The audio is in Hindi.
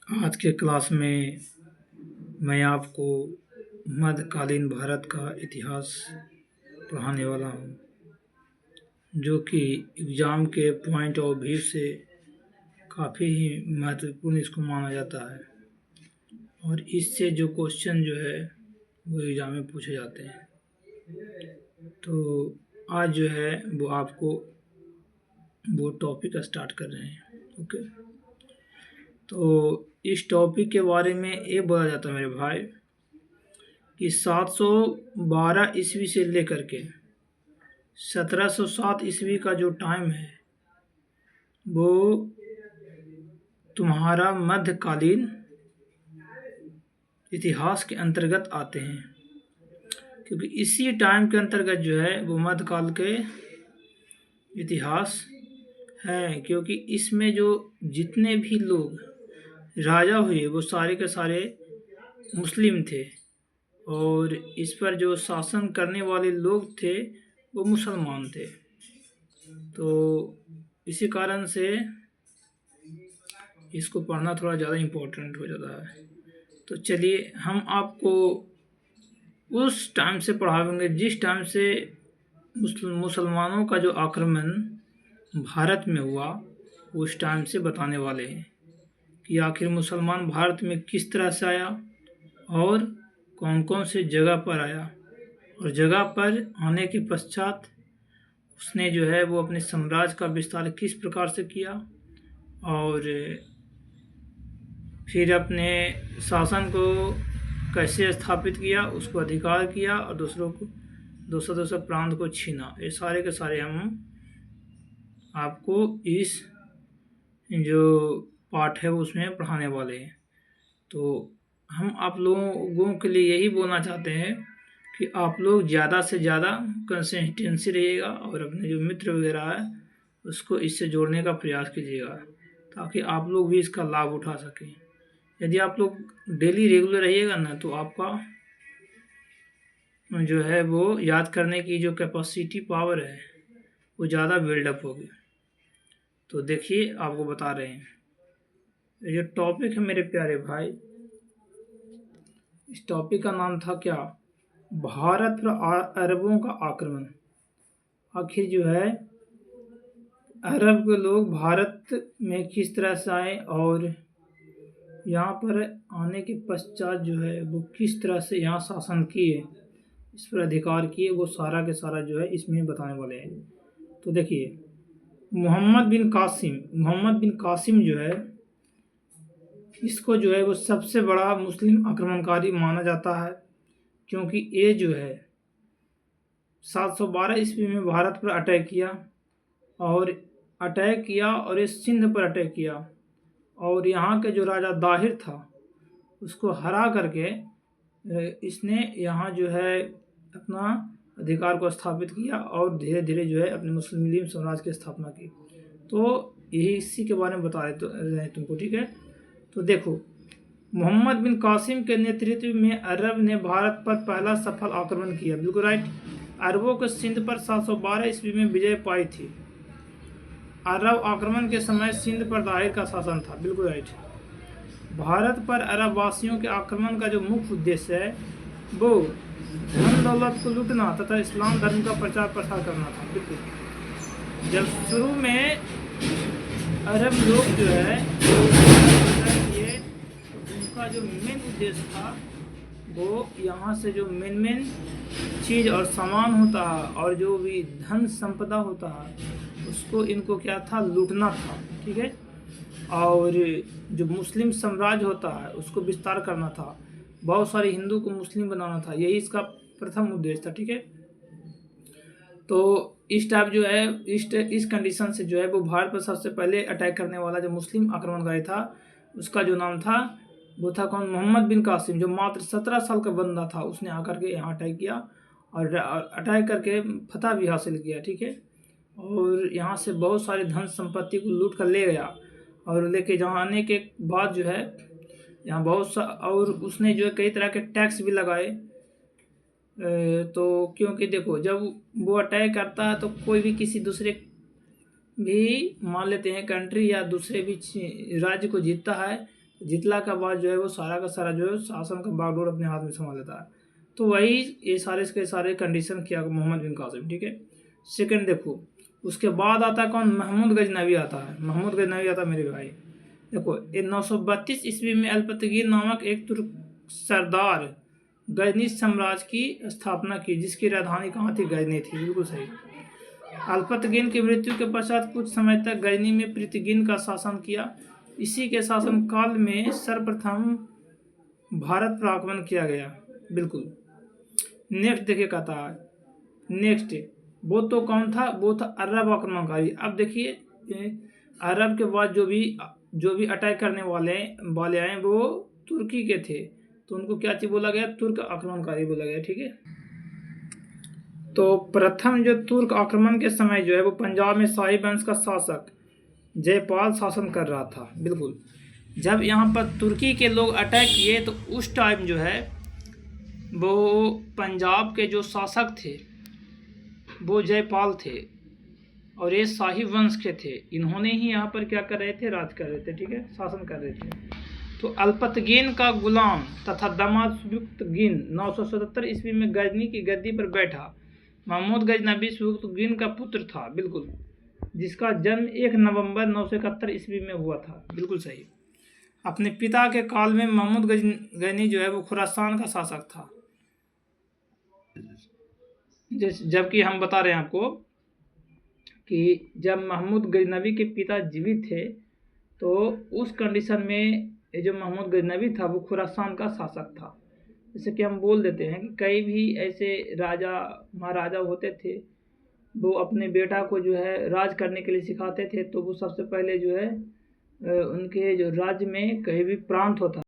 आज के क्लास में मैं आपको मध्यकालीन भारत का इतिहास पढ़ाने वाला हूँ, जो कि एग्ज़ाम के पॉइंट ऑफ व्यू से काफ़ी ही महत्वपूर्ण इसको माना जाता है और इससे जो क्वेश्चन जो है वो एग्ज़ाम में पूछे जाते हैं। तो आज जो है वो आपको वो टॉपिक स्टार्ट कर रहे हैं। ओके, तो इस टॉपिक के बारे में ये बोला जाता है मेरे भाई कि 712 ईस्वी से लेकर के 1707 ईस्वी का जो टाइम है वो तुम्हारा मध्यकालीन इतिहास के अंतर्गत आते हैं, क्योंकि इसी टाइम के अंतर्गत जो है वो मध्यकाल के इतिहास है। क्योंकि इसमें जो जितने भी लोग राजा हुए वो सारे के सारे मुस्लिम थे और इस पर जो शासन करने वाले लोग थे वो मुसलमान थे। तो इसी कारण से इसको पढ़ना थोड़ा ज़्यादा इम्पोर्टेंट हो जाता है। तो चलिए हम आपको उस टाइम से पढ़ाएंगे जिस टाइम से मुसलमानों का जो आक्रमण भारत में हुआ, उस टाइम से बताने वाले हैं कि आखिर मुसलमान भारत में किस तरह से आया और कौन कौन से जगह पर आया, और जगह पर आने के पश्चात उसने जो है वो अपने साम्राज्य का विस्तार किस प्रकार से किया और फिर अपने शासन को कैसे स्थापित किया, उसको अधिकार किया और दूसरा प्रांत को छीना। ये सारे के सारे हम आपको इस जो पाठ है उसमें पढ़ाने वाले हैं। तो हम आप लोगों के लिए यही बोलना चाहते हैं कि आप लोग ज़्यादा से ज़्यादा कंसिस्टेंसी रहिएगा और अपने जो मित्र वगैरह है उसको इससे जोड़ने का प्रयास कीजिएगा, ताकि आप लोग भी इसका लाभ उठा सकें। यदि आप लोग डेली रेगुलर रहिएगा ना तो आपका जो है वो याद करने की जो कैपेसिटी पावर है वो ज़्यादा बिल्डअप होगी। तो देखिए आपको बता रहे हैं, ये जो टॉपिक है मेरे प्यारे भाई, इस टॉपिक का नाम था क्या? भारत पर अरबों का आक्रमण। आखिर जो है अरब के लोग भारत में किस तरह से आए और यहाँ पर आने के पश्चात जो है वो किस तरह से यहाँ शासन किए, इस पर अधिकार किए, वो सारा के सारा जो है इसमें बताने वाले हैं। तो देखिए मोहम्मद बिन कासिम जो है इसको जो है वो सबसे बड़ा मुस्लिम आक्रमणकारी माना जाता है, क्योंकि ये जो है 712 ईस्वी में भारत पर अटैक किया और ये सिंध पर अटैक किया और यहाँ के जो राजा दाहिर था उसको हरा करके इसने यहाँ जो है अपना अधिकार को स्थापित किया और धीरे धीरे जो है अपने मुस्लिम साम्राज्य की स्थापना की। तो यही इसी के बारे में बता रहे तुमको, ठीक है। तो देखो मोहम्मद बिन कासिम के नेतृत्व में अरब ने भारत पर पहला सफल आक्रमण किया, बिल्कुल राइट। अरबों को सिंध पर 712 ईस्वी में विजय पाई थी। अरब आक्रमण के समय सिंध पर दाहिर का शासन था, बिल्कुल राइट। भारत पर अरब वासियों के आक्रमण का जो मुख्य उद्देश्य है वो धन दौलत को लूटना तथा इस्लाम धर्म का प्रचार प्रसार करना था, बिल्कुल। जब शुरू में अरब लोग जो है उनका जो मेन उद्देश्य था वो यहाँ से जो मेन चीज़ और सामान होता है और जो भी धन संपदा होता है उसको इनको क्या था, लूटना था, ठीक है। और जो मुस्लिम साम्राज्य होता है उसको विस्तार करना था, बहुत सारे हिंदू को मुस्लिम बनाना था, यही इसका प्रथम उद्देश्य था, ठीक है। तो इस टाइप जो है इस कंडीशन से जो है वो भारत पर सबसे पहले अटैक करने वाला जो मुस्लिम आक्रमणकारी था उसका जो नाम था वो था कौन? मोहम्मद बिन कासिम, जो मात्र 17 साल का बंदा था। उसने आकर के यहाँ अटैक किया और अटैक करके फतह भी हासिल किया, ठीक है। और यहाँ से बहुत सारी धन संपत्ति को लूट कर ले गया और लेके जहाँ आने के बाद जो है यहाँ और उसने जो है कई तरह के टैक्स भी लगाए। तो क्योंकि देखो जब वो अटैक करता है तो कोई भी किसी दूसरे भी मान लेते हैं कंट्री या दूसरे भी राज्य को जीतता है जितला का बाद जो है वो सारा का सारा जो है शासन का बागडोर अपने हाथ में संभाल लेता है। तो वही ये सारे के सारे कंडीशन किया मोहम्मद बिन कासिम, ठीक है। सेकंड देखो, उसके बाद आता है कौन, महमूद गजनवी आता है। महमूद गजनवी आता है मेरे भाई। देखो ये 932 ईस्वी में अल्पतगीन नामक एक तुर्क सरदार गजनी साम्राज्य की स्थापना की, जिसकी राजधानी कहाँ थी, गजनी थी, बिल्कुल सही। अल्पतगीन की मृत्यु के पश्चात कुछ समय तक गजनी में पृथ्वीन का शासन किया। इसी के शासन काल में सर्वप्रथम भारत पर आक्रमण किया गया, बिल्कुल। नेक्स्ट देखिए कहता है, नेक्स्ट वो तो कौन था, वो था अरब आक्रमणकारी। अब देखिए अरब के बाद जो भी अटैक करने वाले आए वो तुर्की के थे, तो उनको क्या चीज बोला गया, तुर्क आक्रमणकारी बोला गया, ठीक है। तो प्रथम जो तुर्क आक्रमण के समय जो है वो पंजाब में शाही वंश का शासक जयपाल शासन कर रहा था, बिल्कुल। जब यहाँ पर तुर्की के लोग अटैक किए तो उस टाइम जो है वो पंजाब के जो शासक थे वो जयपाल थे, और ये शाही वंश के थे। इन्होंने ही यहाँ पर क्या कर रहे थे, राज कर रहे थे, ठीक है, शासन कर रहे थे। तो अल्पतगीन का गुलाम तथा दामाद सुबुक्तगीन 977 ईस्वी में गजनी की गद्दी पर बैठा। महमूद गजनबी सुबुक्तगीन का पुत्र था, बिल्कुल, जिसका जन्म 1 नवंबर 971 ईस्वी में हुआ था, बिल्कुल सही। अपने पिता के काल में महमूद गजनी जो है वो खुरासान का शासक था। जबकि हम बता रहे हैं आपको कि जब महमूद गजनवी के पिता जीवित थे तो उस कंडीशन में ये जो महमूद गजनवी था वो खुरासान का शासक था। जैसे कि हम बोल देते हैं कि कई भी ऐसे राजा महाराजा होते थे, वो अपने बेटा को जो है राज करने के लिए सिखाते थे, तो वो सबसे पहले जो है उनके जो राज्य में कहीं भी प्रांत होता